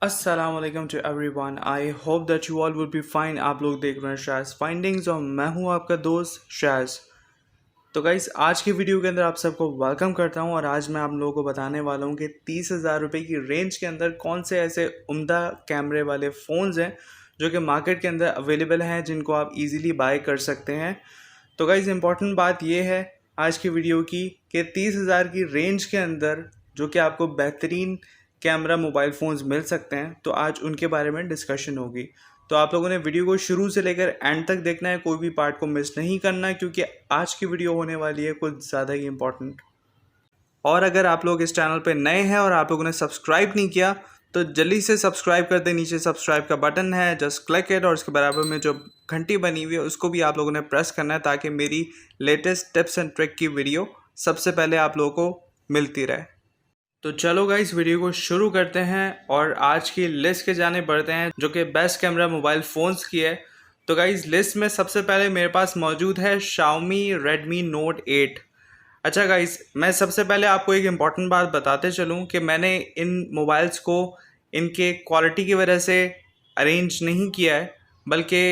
अस्सलाम वालेकुम to everyone. I hope that you all would be fine. आप लोग देख रहे हैं शाज फाइंडिंग्स और मैं हूं आपका दोस्त शाज। तो गाइस, आज की वीडियो के अंदर आप सबको वेलकम करता हूं और आज मैं आप लोगों को बताने वाला हूं कि 30,000 रुपये की रेंज के अंदर कौन से ऐसे उम्दा कैमरे वाले फ़ोन्स हैं जो कि मार्केट के अंदर अवेलेबल हैं, जिनको आप इजीली बाय कर सकते हैं। तो गाइस, इंपॉर्टेंट बात यह है आज की वीडियो की कि 30,000 की रेंज के अंदर जो कि आपको बेहतरीन कैमरा मोबाइल फ़ोन्स मिल सकते हैं, तो आज उनके बारे में डिस्कशन होगी। तो आप लोगों ने वीडियो को शुरू से लेकर एंड तक देखना है, कोई भी पार्ट को मिस नहीं करना है, क्योंकि आज की वीडियो होने वाली है कुछ ज़्यादा ही इम्पोर्टेंट। और अगर आप लोग इस चैनल पे नए हैं और आप लोगों ने सब्सक्राइब नहीं किया तो जल्दी से सब्सक्राइब कर दें। नीचे सब्सक्राइब का बटन है, जस्ट क्लिक इट, और उसके बराबर में जो घंटी बनी हुई है उसको भी आप लोगों ने प्रेस करना है, ताकि मेरी लेटेस्ट टिप्स एंड ट्रिक की वीडियो सबसे पहले आप लोगों को मिलती रहे। तो चलो गाइस, वीडियो को शुरू करते हैं और आज की लिस्ट के जाने बढ़ते हैं जो कि बेस्ट कैमरा मोबाइल फ़ोन्स की है। तो गाइस, लिस्ट में सबसे पहले मेरे पास मौजूद है Xiaomi Redmi Note 8। अच्छा गाइस, मैं सबसे पहले आपको एक इम्पॉर्टेंट बात बताते चलूं कि मैंने इन मोबाइल्स को इनके क्वालिटी की वजह से अरेंज नहीं किया है, बल्कि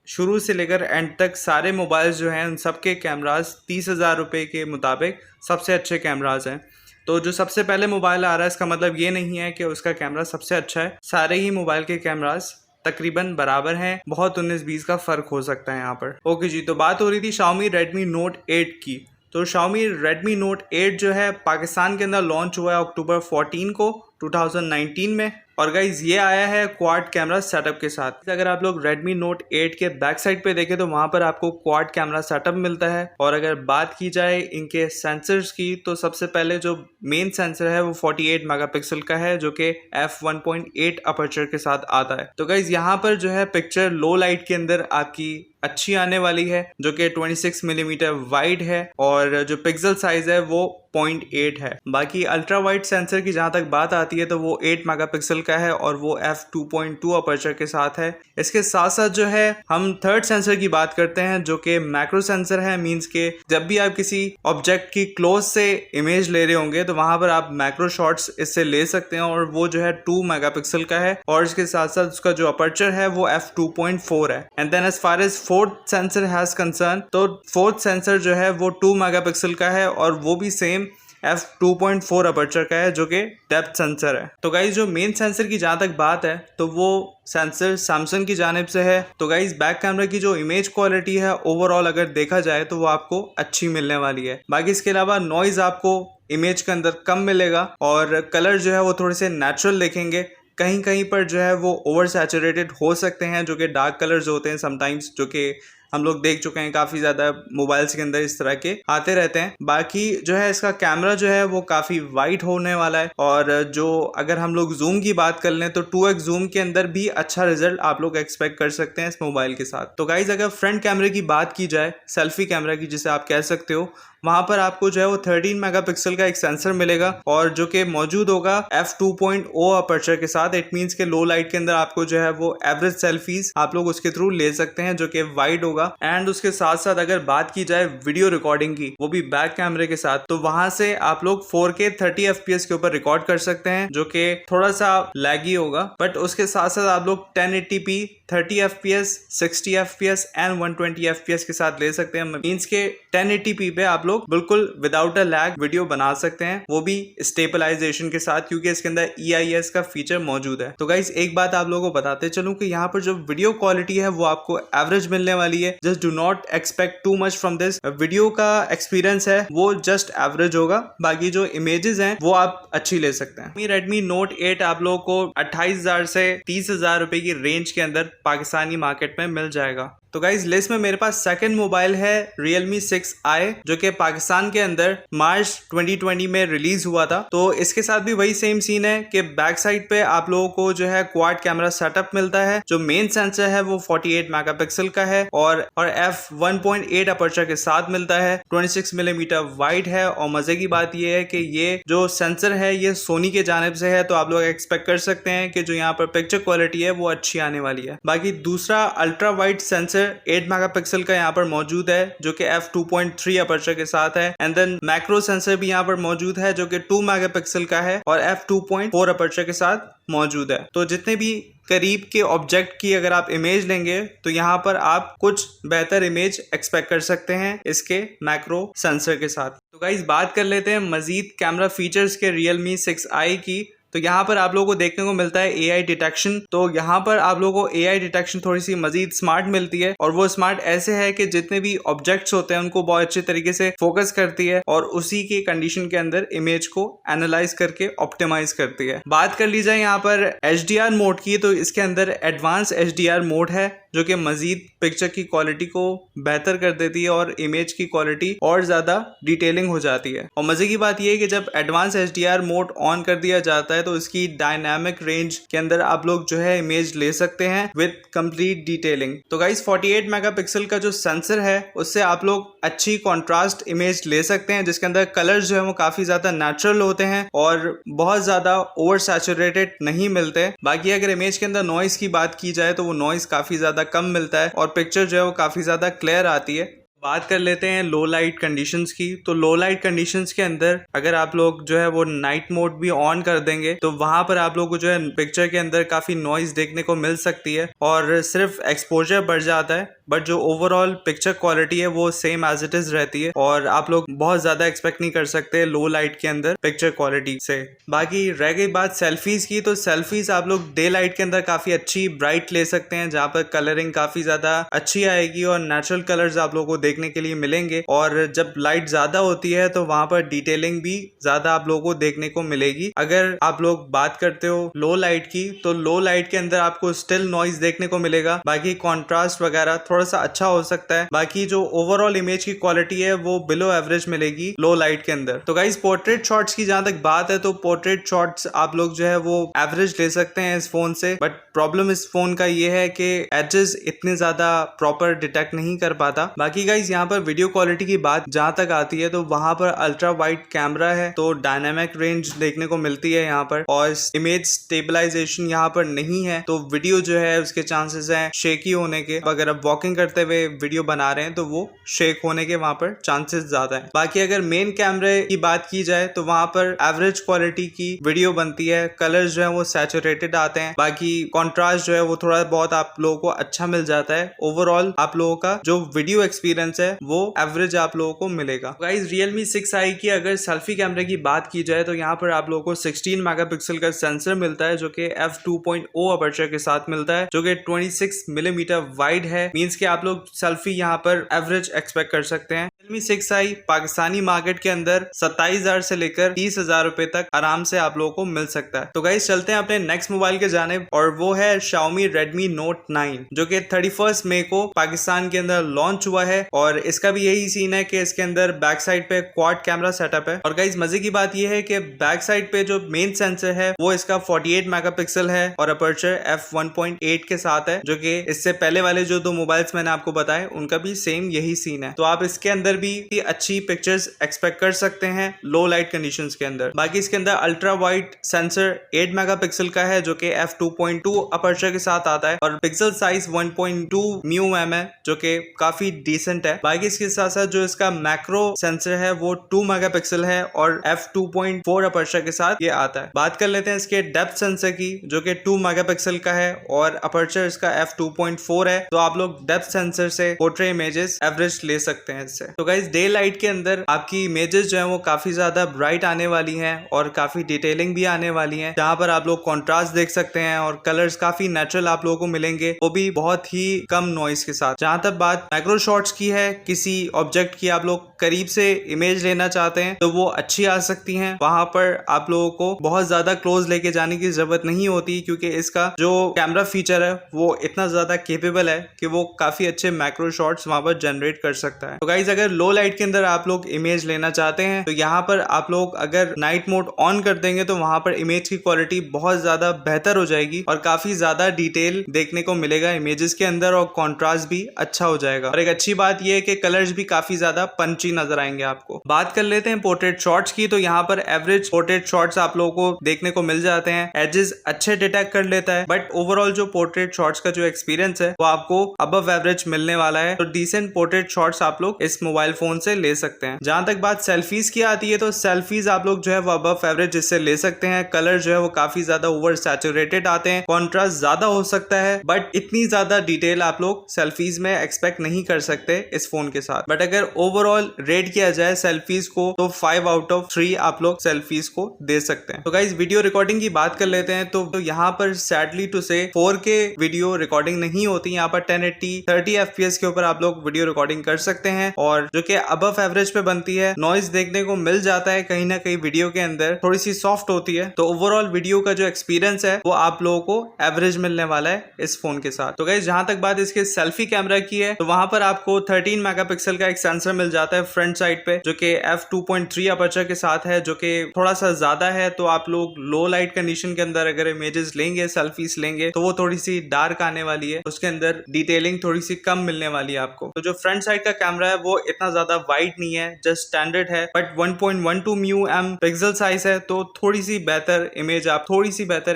शुरू से लेकर एंड तक सारे मोबाइल्स जो हैं उन सब के कैमरास 30,000 रुपये के मुताबिक सबसे अच्छे कैमरास हैं। तो जो सबसे पहले मोबाइल आ रहा है इसका मतलब ये नहीं है कि उसका कैमरा सबसे अच्छा है। सारे ही मोबाइल के कैमरास तकरीबन बराबर हैं, बहुत 19-20 का फ़र्क हो सकता है यहाँ पर। ओके जी, तो बात हो रही थी Xiaomi Redmi Note 8 की। तो Xiaomi Redmi Note 8 जो है पाकिस्तान के अंदर लॉन्च हुआ है अक्टूबर 14 को 2019 में। और गाइज, ये आया है क्वाड कैमरा सेटअप के साथ। अगर आप लोग Redmi Note 8 के बैक साइड पे देखें तो वहाँ पर आपको क्वाड कैमरा सेटअप मिलता है। और अगर बात की जाए इनके सेंसर्स की, तो सबसे पहले जो मेन सेंसर है वो 48 मेगापिक्सल का है, जो कि f1.8 अपर्चर के साथ आता है। तो गाइज, यहाँ पर जो है पिक्चर लो लाइट के अंदर आपकी अच्छी आने वाली है, जो कि 26 मिलीमीटर वाइड है और जो पिक्सल साइज है वो 0.8 है। बाकी अल्ट्रा वाइड सेंसर की जहाँ तक बात आती है तो वो 8 मेगापिक्सल का है और वो f2.2 अपर्चर के साथ है। इसके साथ साथ जो है हम थर्ड सेंसर की बात करते हैं, जो कि मैक्रो सेंसर है। मींस के जब भी आप किसी ऑब्जेक्ट की क्लोज से इमेज ले रहे होंगे तो वहां पर आप मैक्रो शॉट्स इससे ले सकते हैं, और वो जो है 2 मेगापिक्सल का है और इसके साथ साथ उसका जो अपर्चर है वो f2.4 है। And then as far as fourth sensor has concern, तो फोर्थ सेंसर जो है वो 2 मेगापिक्सल का है और वो भी सेम f2.4 अपर्चर का है, जो कि डेप्थ सेंसर है। तो गाइज, जो मेन सेंसर की जहाँ तक बात है तो वो सेंसर सैमसंग की जानिब से है। तो गाइज, बैक कैमरा की जो इमेज क्वालिटी है ओवरऑल अगर देखा जाए तो वो आपको अच्छी मिलने वाली है। बाकी इसके अलावा नॉइज आपको इमेज के अंदर कम मिलेगा और कलर जो है वो थोड़े से नेचुरल देखेंगे। कहीं कहीं पर जो है वो ओवर सैचुरेटेड हो सकते हैं, जो कि डार्क कलर्स होते हैं समटाइम्स, जो कि हम लोग देख चुके हैं काफ़ी ज़्यादा मोबाइल्स के अंदर इस तरह के आते रहते हैं। बाकी जो है इसका कैमरा जो है वो काफ़ी वाइड होने वाला है, और जो अगर हम लोग जूम की बात कर लें तो 2x जूम के अंदर भी अच्छा रिजल्ट आप लोग एक्सपेक्ट कर सकते हैं इस मोबाइल के साथ। तो गाइज, अगर फ्रंट कैमरे की बात की जाए, सेल्फी कैमरा की जिसे आप कह सकते हो, वहां पर आपको जो है वो 13 मेगापिक्सल का एक सेंसर मिलेगा और जो कि मौजूद होगा f2.0 अपर्चर के साथ। इट मींस के लो लाइट के अंदर आपको जो है वो एवरेज सेल्फीज आप लोग उसके थ्रू ले सकते हैं, जो कि वाइड होगा। एंड उसके साथ साथ अगर बात की जाए वीडियो रिकॉर्डिंग की, वो भी बैक कैमरे के साथ, तो वहां से आप लोग 4K 30 FPS के ऊपर रिकॉर्ड कर सकते हैं, जो कि थोड़ा सा लैगी होगा। बट उसके साथ साथ आप लोग 1080p 30 FPS 60 FPS and 120 FPS के साथ ले सकते हैं। मींस के 1080p पे आप लोग बिल्कुल विदाउट अ लैग वीडियो बना सकते हैं, वो भी स्टेबलाइजेशन के साथ, क्योंकि इसके अंदर EIS का फीचर मौजूद है। तो गाइस, एक बात आप लोगों को बताते चलूं कि यहाँ पर जो वीडियो क्वालिटी है वो आपको एवरेज मिलने वाली है। Just do not expect too much from this. Video का एक्सपीरियंस है वो जस्ट एवरेज होगा, बाकी जो इमेजेस हैं वो आप अच्छी ले सकते हैं। Redmi Note 8 आप लोगों को 28,000 से 30,000 रुपए की रेंज के अंदर पाकिस्तानी मार्केट में मिल जाएगा। तो गाइज, लिस्ट में मेरे पास सेकंड मोबाइल है Realme 6i, जो कि पाकिस्तान के अंदर मार्च 2020 में रिलीज हुआ था। तो इसके साथ भी वही सेम सीन है कि बैक साइड पे आप लोगों को जो है क्वाड कैमरा सेटअप मिलता है। जो मेन सेंसर है वो 48 मेगापिक्सल का है और f1.8 अपर्चर के साथ मिलता है। 26 मिलीमीटर वाइड है और मजे की बात यह है कि ये जो सेंसर है ये सोनी के जानिब से है, तो आप लोग एक्सपेक्ट कर सकते हैं कि जो यहाँ पर पिक्चर क्वालिटी है वो अच्छी आने वाली है। बाकी दूसरा ultra wide sensor sensor 8 megapixel का यहाँ पर मौजूद है जो कि f2.3 अपर्चर के साथ है। एंड देन मैक्रो सेंसर भी यहाँ पर मौजूद है जो कि 2 मेगापिक्सल का है और f2.4 अपर्चर के साथ मौजूद है। तो जितने भी करीब के ऑब्जेक्ट की अगर आप इमेज लेंगे तो यहाँ पर आप कुछ बेहतर इमेज एक्सपेक्ट कर सकते हैं इसके मैक्रो सेंसर के साथ। तो गाइस बात कर लेते हैं मजीद कैमरा फीचर्स के Realme 6i की। तो यहाँ पर आप लोगों को देखने को मिलता है AI डिटेक्शन। तो यहाँ पर आप लोगों को AI डिटेक्शन थोड़ी सी मजीद स्मार्ट मिलती है और वो स्मार्ट ऐसे है कि जितने भी ऑब्जेक्ट्स होते हैं उनको बहुत अच्छे तरीके से फोकस करती है और उसी के कंडीशन के अंदर इमेज को एनालाइज करके ऑप्टिमाइज करती है। बात कर ली जाए यहाँ पर HDR मोड की, तो इसके अंदर एडवांस HDR मोड है जो कि मजीद पिक्चर की क्वालिटी को बेहतर कर देती है और इमेज की क्वालिटी और ज्यादा डिटेलिंग हो जाती है। और मजे की बात यह है कि जब एडवांस HDR मोड ऑन कर दिया जाता है तो इसकी डायनामिक रेंज के अंदर आप लोग जो है इमेज ले सकते हैं विद कंप्लीट डिटेलिंग। तो गाइस 48 मेगापिक्सल का जो सेंसर है उससे आप लोग अच्छी कॉन्ट्रास्ट इमेज ले सकते हैं जिसके अंदर कलर्स जो है वो काफी ज्यादा नेचुरल होते हैं और बहुत ज्यादा ओवर सैचुरेटेड नहीं मिलते। बाकी अगर इमेज के अंदर नॉइस की बात की जाए तो वो नॉइस काफी ज्यादा कम मिलता है और पिक्चर जो है वो काफी ज्यादा क्लियर आती है। बात कर लेते हैं लो लाइट कंडीशंस की। तो लो लाइट कंडीशंस के अंदर अगर आप लोग जो है वो नाइट मोड भी ऑन कर देंगे तो वहां पर आप लोग को जो है पिक्चर के अंदर काफी नॉइज देखने को मिल सकती है और सिर्फ एक्सपोजर बढ़ जाता है बट जो ओवरऑल पिक्चर क्वालिटी है वो सेम एज इट इज रहती है और आप लोग बहुत ज्यादा एक्सपेक्ट नहीं कर सकते लो लाइट के अंदर पिक्चर क्वालिटी से। बाकी रह गई बात सेल्फीज की, तो सेल्फीज आप लोग डे लाइट के अंदर काफी अच्छी ब्राइट ले सकते हैं जहां पर कलरिंग काफी ज्यादा अच्छी आएगी और नेचुरल कलर्स आप लोगों को देखने के लिए मिलेंगे। और जब लाइट ज्यादा होती है तो वहां पर डिटेलिंग भी ज्यादा आप लोगों को देखने को मिलेगी। अगर आप लोग बात करते हो लो लाइट की तो लो लाइट के अंदर आपको स्टिल नॉइज देखने को मिलेगा, बाकी कॉन्ट्रास्ट वगैरह थोड़ा सा अच्छा हो सकता है। बाकी जो ओवरऑल इमेज की क्वालिटी है वो बिलो एवरेज मिलेगी लो लाइट के अंदर। तो गाइस पोर्ट्रेट शॉट्स की जहां तक बात है तो पोर्ट्रेट शॉट्स आप लोग जो है वो एवरेज ले सकते हैं इस फोन से, बट प्रॉब्लम इस फोन का ये है कि एजेस इतने ज्यादा प्रॉपर डिटेक्ट नहीं कर पाता। बाकी गाइस यहाँ पर वीडियो क्वालिटी की बात जहां तक आती है तो वहां पर अल्ट्रा वाइड कैमरा है तो डायनामिक रेंज देखने को मिलती है यहाँ पर और इमेज स्टेबलाइजेशन यहाँ पर नहीं है तो वीडियो जो है उसके चांसेस हैं शेकी होने के। अगर आप वॉकिंग करते हुए वीडियो बना रहे हैं तो वो शेक होने के वहां पर चांसेस ज्यादा हैं। बाकी अगर मेन कैमरे की बात की जाए तो वहां पर एवरेज क्वालिटी की वीडियो बनती है, कलर्स जो है वो सैचुरेटेड आते हैं, बाकी कॉन्ट्रास्ट जो है वो थोड़ा बहुत आप लोगों को अच्छा मिल जाता है। ओवरऑल आप लोगों का जो वीडियो एक्सपीरियंस है वो एवरेज आप लोगों को मिलेगा। गाइस Realme 6i की अगर सेल्फी कैमरे की बात की जाए तो यहाँ पर आप लोगों को 16 मेगापिक्सल का सेंसर मिलता है जो कि f2.0 अपर्चर के साथ मिलता है जो कि 26 मिलीमीटर वाइड है। मींस कि आप लोग सेल्फी यहाँ पर एवरेज एक्सपेक्ट कर सकते हैं। Realme 6i पाकिस्तानी मार्केट के अंदर 27,000 से लेकर 30,000 रुपए तक आराम से आप लोगों को मिल सकता है। तो गाइस चलते हैं अपने नेक्स्ट मोबाइल के जानिब और वो है Xiaomi Redmi Note 9 जो कि 31 मई को पाकिस्तान के अंदर लॉन्च हुआ है और इसका भी यही सीन है कि इसके अंदर बैक साइड पे क्वाड कैमरा सेटअप है। और गाइस मजे की बात यह है कि बैक साइड पे जो मेन सेंसर है वो इसका 48 मेगापिक्सल है और अपर्चर f1.8 के साथ है जो कि इससे पहले वाले जो दो मोबाइल्स मैंने आपको बताए उनका भी सेम यही सीन है। तो आप इसके अंदर भी अच्छी पिक्चर्स एक्सपेक्ट कर सकते हैं लो लाइट कंडीशंस के अंदर। बाकी इसके अंदर अल्ट्रा वाइड सेंसर 8 मेगापिक्सल का है जो कि f2.2 अपर्चर के साथ आता है और पिक्सल साइज 1.2 μm है जो कि काफी डिसेंट है। बाकी इसके साथ साथ जो इसका मैक्रो सेंसर है वो 2 मेगापिक्सल है और f2.4 अपर्चर के साथ ये आता है। बात कर लेते हैं इसके डेप्थ सेंसर की जो कि 2 मेगापिक्सल का है और अपर्चर इसका f2.4 है। तो आप लोग डेप्थ सेंसर से पोर्ट्रेट इमेजेस एवरेज ले सकते हैं इससे। तो गाइस डे लाइट के अंदर आपकी इमेजेस जो है वो काफी ज्यादा ब्राइट आने वाली हैं और काफी डिटेलिंग भी आने वाली है जहां पर आप लोग कॉन्ट्रास्ट देख सकते हैं और कलर्स काफी नेचुरल आप लोगों को मिलेंगे वो भी बहुत ही कम नॉइस के साथ। जहां तक बात माइक्रो शॉट्स की है, किसी ऑब्जेक्ट की आप लोग करीब से इमेज लेना चाहते हैं तो वो अच्छी आ सकती हैं। वहां पर आप लोगों को बहुत ज्यादा क्लोज लेके जाने की जरूरत नहीं होती क्योंकि इसका जो कैमरा फीचर है वो इतना ज्यादा केपेबल है कि वो काफी अच्छे मैक्रो शॉट्स वहां पर जनरेट कर सकता है। तो गाइस अगर लो लाइट के अंदर आप लोग इमेज लेना चाहते हैं तो यहाँ पर आप लोग अगर नाइट मोड ऑन कर देंगे तो वहां पर इमेज की क्वालिटी बहुत ज्यादा बेहतर हो जाएगी और काफी ज्यादा डिटेल देखने को मिलेगा इमेजेस के अंदर और कॉन्ट्रास्ट भी अच्छा हो जाएगा। और एक अच्छी बात यह है कि कलर्स भी काफी ज्यादा पंची नजर आएंगे आपको। बात कर लेते हैं पोर्ट्रेट शॉट्स की, तो यहाँ पर एवरेज पोर्ट्रेट शॉट्स आप लोगों को देखने को मिल जाते हैं। एजेस अच्छे डिटेक्ट कर लेता है बट ओवरऑल जो पोर्ट्रेट शॉट्स का जो एक्सपीरियंस है वो आपको अबव एवरेज मिलने वाला है, तो डिसेंट पोर्ट्रेट शॉट्स आप लोग इस मोबाइल फोन से ले सकते हैं। जहां तक बात सेल्फीज की आती है तो सेल्फीज आप लोग जो है वो अबव एवरेज इससे ले सकते हैं। कलर जो है वो काफी ज्यादा ओवर सैचुरेटेड आते हैं, कॉन्ट्रास्ट ज्यादा हो सकता है, बट इतनी ज्यादा डिटेल आप लोग सेल्फीज में एक्सपेक्ट नहीं कर सकते इस फोन के साथ। बट अगर ओवरऑल रेट किया जाए सेल्फीज को तो 5 आउट ऑफ 3 आप लोग सेल्फीज को दे सकते हैं। तो गाइज वीडियो रिकॉर्डिंग की बात कर लेते हैं तो यहाँ पर सैडली टू से 4K वीडियो रिकॉर्डिंग नहीं होती। यहाँ पर 1080 30 FPS के ऊपर आप लोग वीडियो रिकॉर्डिंग कर सकते हैं, और जो कि अबव एवरेज पे बनती है। नॉइज देखने को मिल जाता है कहीं ना कहीं वीडियो के अंदर, थोड़ी सी सॉफ्ट होती है। तो ओवरऑल वीडियो का जो एक्सपीरियंस है वो आप लोगों को एवरेज मिलने वाला है इस फोन के साथ। तो गाइस जहां तक बात इसके सेल्फी कैमरा की है तो वहां पर आपको 13 मेगापिक्सल का एक सेंसर मिल जाता है फ्रंट साइड पे, जो कि f2.3 अपर्चर के साथ है, जो कि थोड़ा सा ज्यादा है। तो आप लोग लो लाइट कंडीशन के अंदर अगर इमेजेस लेंगे, सेल्फीज लेंगे, तो वो थोड़ी सी डार्क आने वाली है, उसके अंदर डिटेलिंग थोड़ी सी कम मिलने वाली है आपको। तो जो फ्रंट साइड का कैमरा है वो इतना ज्यादा वाइड नहीं है, जस्ट स्टैंडर्ड है, बट 1.12 म्यू पिक्सल साइज है, तो थोड़ी सी बेहतर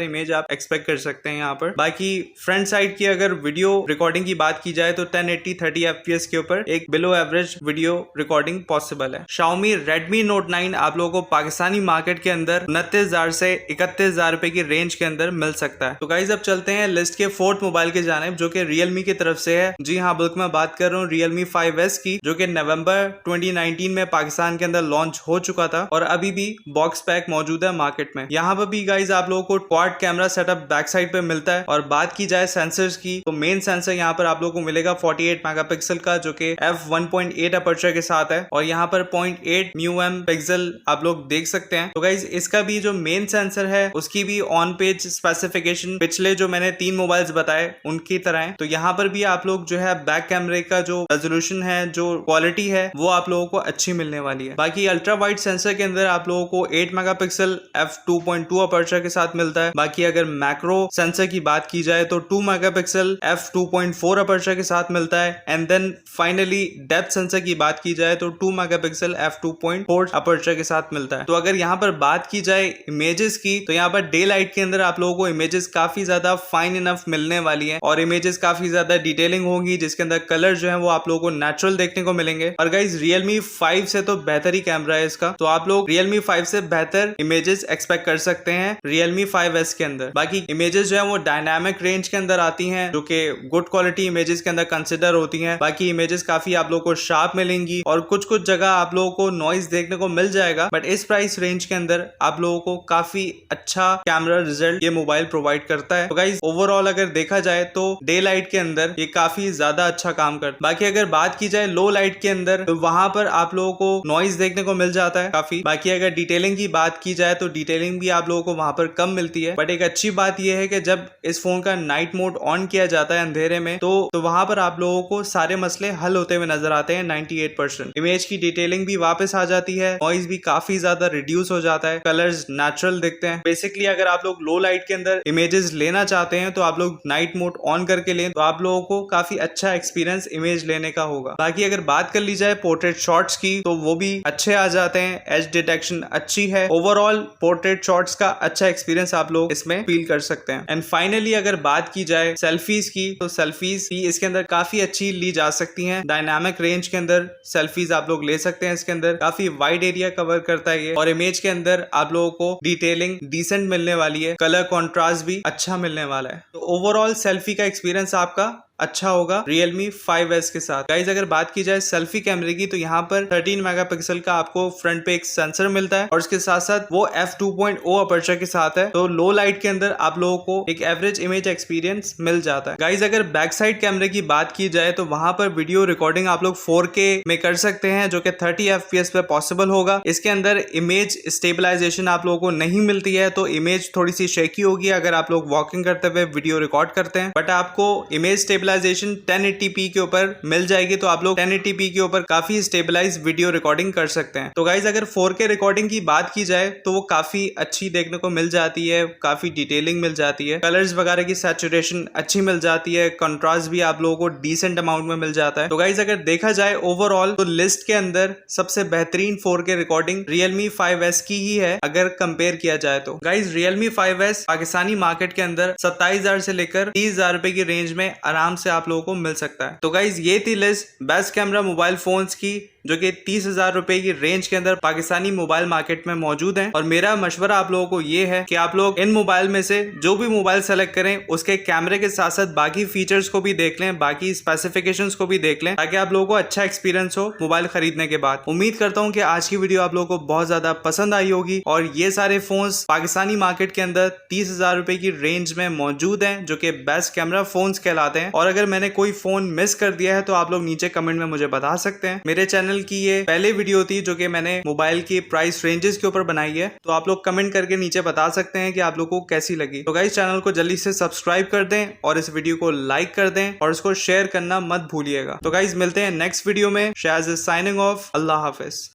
इमेज आप एक्सपेक्ट कर सकते हैं यहाँ पर। बाकी फ्रंट साइड की अगर वीडियो रिकॉर्डिंग की बात की जाए तो 1080 30 FPS के ऊपर एक below average video recording possible है। Xiaomi Redmi Note 9 आप लोगों को पाकिस्तानी मार्केट के अंदर 29,000 से 31,000 रुपए की रेंज के अंदर मिल सकता है। तो गाइज अब चलते हैं लिस्ट के फोर्थ मोबाइल के जानिब, जो कि Realme की तरफ से है। जी हाँ, बिल्कुल मैं बात कर रहा हूँ Realme 5S की, जो कि नवंबर 2019 में पाकिस्तान के अंदर लॉन्च हो चुका था और अभी भी बॉक्स पैक मौजूद है मार्केट में। यहाँ पर भी गाइज आप लोगों को quad camera setup back side पे मिलता है। और बात की जाए सेंसर्स की तो मेन सेंसर यहाँ पर आप लोगों को मिलेगा 48 मेगापिक्सल का, जो कि f1.8 अपर्चर के साथ है, और यहाँ पर 0.8 म्यूएम पिक्सल आप लोग देख सकते हैं। तो गाइज इसका भी जो मेन सेंसर है उसकी भी ऑन पेज स्पेसिफिकेशन पिछले जो मैंने 3 मोबाइल्स बताए उनकी तरह है। तो यहाँ पर भी आप लोग जो है बैक कैमरे का जो रेजोल्यूशन है, जो क्वालिटी है, वो आप लोगों को अच्छी मिलने वाली है। बाकी अल्ट्रा वाइड सेंसर के अंदर आप लोगों को 8 मेगापिक्सल f2.2 अपर्चर के साथ मिलता है। बाकी अगर मैक्रो सेंसर की बात की जाए तो 2 मेगापिक्सल f2.4 अपर्चर के साथ मिलता है। And then finally depth sensor की बात की जाए तो 2 मेगापिक्सल f2.4 अपर्चर के साथ मिलता है। तो अगर यहाँ पर बात की जाए इमेजेस की तो यहाँ पर डे लाइट के अंदर आप लोगों को इमेजेस काफी ज्यादा फाइन इनफ मिलने वाली है, और इमेजेस काफी ज्यादा डिटेलिंग होगी, जिसके अंदर कलर जो है वो आप लोगों को नेचुरल देखने को मिलेंगे। और गाइज Realme 5 से तो बेहतर ही कैमरा है इसका, तो आप लोग Realme 5 से बेहतर इमेजेस एक्सपेक्ट कर सकते हैं Realme 5S के अंदर। बाकी इमेजेस जो है वो डायनामिक रेंज के अंदर आती हैं, जो कि गुड क्वालिटी इमेजेस के अंदर कंसिडर होती हैं। बाकी इमेजेस काफी आप लोगों को शार्प मिलेंगी, और कुछ कुछ जगह आप लोगों को नॉइज देखने को मिल जाएगा, बट इस प्राइस रेंज के अंदर आप लोगों को काफी अच्छा कैमरा रिजल्ट ये मोबाइल प्रोवाइड करता है। तो गाइज ओवरऑल अगर देखा जाए तो डे लाइट के अंदर ये काफी ज्यादा अच्छा काम करता है। बाकी अगर बात की जाए लो लाइट के अंदर तो वहां पर आप लोगों को नॉइज देखने को मिल जाता है काफी। बाकी अगर डिटेलिंग की बात की जाए तो डिटेलिंग भी आप लोगों को वहां पर कम मिलती है, बट एक अच्छी बात यह है कि जब इस फोन का नाइट मोड ऑन किया जाता है अंधेरे में तो वहां पर आप लोगों को सारे मसले हल होते हुए नजर आते हैं 98%। इमेज की डिटेलिंग भी वापस आ जाती है, नॉइज भी काफी ज्यादा रिड्यूस हो जाता है, कलर्स नेचुरल दिखते हैं। बेसिकली अगर आप लोग लो लाइट के अंदर इमेजेस लेना चाहते हैं तो आप लोग नाइट मोड ऑन करके लें, तो आप लोगों को काफी अच्छा एक्सपीरियंस इमेज लेने का होगा। बाकी अगर बात कर ली जाए पोर्ट्रेट शॉट्स की तो वो भी अच्छे आ जाते हैं, एज डिटेक्शन अच्छी है। ओवरऑल पोर्ट्रेट शॉट्स का अच्छा एक्सपीरियंस आप लोग इसमें फील कर सकते हैं। एंड फाइनली अगर बात की जाए सेल्फीज की तो सेल्फीज भी इसके अंदर काफी अच्छी ली जा सकती हैं। डायनामिक रेंज के अंदर सेल्फीज आप लोग ले सकते हैं, इसके अंदर काफी वाइड एरिया कवर करता है ये, और इमेज के अंदर आप लोगों को डिटेलिंग डिसेंट मिलने वाली है, कलर कॉन्ट्रास्ट भी अच्छा मिलने वाला है। तो ओवरऑल सेल्फी का एक्सपीरियंस आपका अच्छा होगा Realme 5S के साथ। गाइज अगर बात की जाए सेल्फी कैमरे की तो यहाँ पर 13 मेगापिक्सल का आपको फ्रंट पे एक सेंसर मिलता है, और इसके साथ साथ वो f2.0 अपर्चर के साथ है। तो लो लाइट के अंदर आप लोगों को एक एवरेज इमेज एक्सपीरियंस मिल जाता है। गाइज अगर बैक साइड कैमरे की बात की जाए तो वहां पर वीडियो रिकॉर्डिंग आप लोग 4K में कर सकते हैं, जो कि 30 FPS पे पॉसिबल होगा। इसके अंदर इमेज स्टेबलाइजेशन आप लोगों को नहीं मिलती है, तो इमेज थोड़ी सी शेकी होगी अगर आप लोग वॉकिंग करते हुए वीडियो रिकॉर्ड करते हैं, बट आपको इमेज स्टेबलाइजेशन 1080p के ऊपर मिल जाएगी, तो आप लोग 1080p के ऊपर काफी स्टेबलाइज वीडियो रिकॉर्डिंग कर सकते हैं। तो गाइज अगर 4K रिकॉर्डिंग की बात की जाए तो वो काफी अच्छी देखने को मिल जाती है, काफी डिटेलिंग मिल जाती है, कलर्स वगैरह की सैचुरेशन अच्छी मिल जाती है, कंट्रास्ट भी आप लोगों को डिसेंट अमाउंट में मिल जाता है। तो गाइज अगर देखा जाए ओवरऑल तो लिस्ट के अंदर सबसे बेहतरीन 4K रिकॉर्डिंग Realme 5S की ही है अगर कंपेयर किया जाए तो। Guys Realme 5S Pakistani market के अंदर 27,000 से लेकर 30,000 रुपए की रेंज में आराम आराम से आप लोगों को मिल सकता है। तो गाइज ये थी list best camera mobile phones की जो कि 30,000 रुपए की रेंज के अंदर पाकिस्तानी मोबाइल मार्केट में मौजूद हैं। और मेरा मशवरा आप लोगों को ये है कि आप लोग इन मोबाइल में से जो भी मोबाइल सेलेक्ट करें उसके कैमरे के साथ साथ बाकी फीचर्स को भी देख लें, बाकी स्पेसिफिकेशंस को भी देख लें, ताकि आप लोगों को अच्छा एक्सपीरियंस हो मोबाइल खरीदने के बाद। उम्मीद करता हूं कि आज की वीडियो आप लोगों को बहुत ज्यादा पसंद आई होगी और ये सारे फोन्स पाकिस्तानी मार्केट के अंदर 30,000 रुपए की रेंज में मौजूद हैं जो कि बेस्ट कैमरा फोन्स कहलाते हैं। और अगर मैंने कोई फोन मिस कर दिया है तो आप लोग नीचे कमेंट में मुझे बता सकते हैं। मेरे चैनल की ये पहले वीडियो थी जो कि मैंने मोबाइल की प्राइस रेंजेस के ऊपर बनाई है, तो आप लोग कमेंट करके नीचे बता सकते हैं कि आप लोगों को कैसी लगी। तो गाइस चैनल को जल्दी से सब्सक्राइब कर दें और इस वीडियो को लाइक कर दें और इसको शेयर करना मत भूलिएगा। तो गाइस मिलते हैं नेक्स्ट वीडियो में। Shaz is signing off. अल्लाह हाफिज।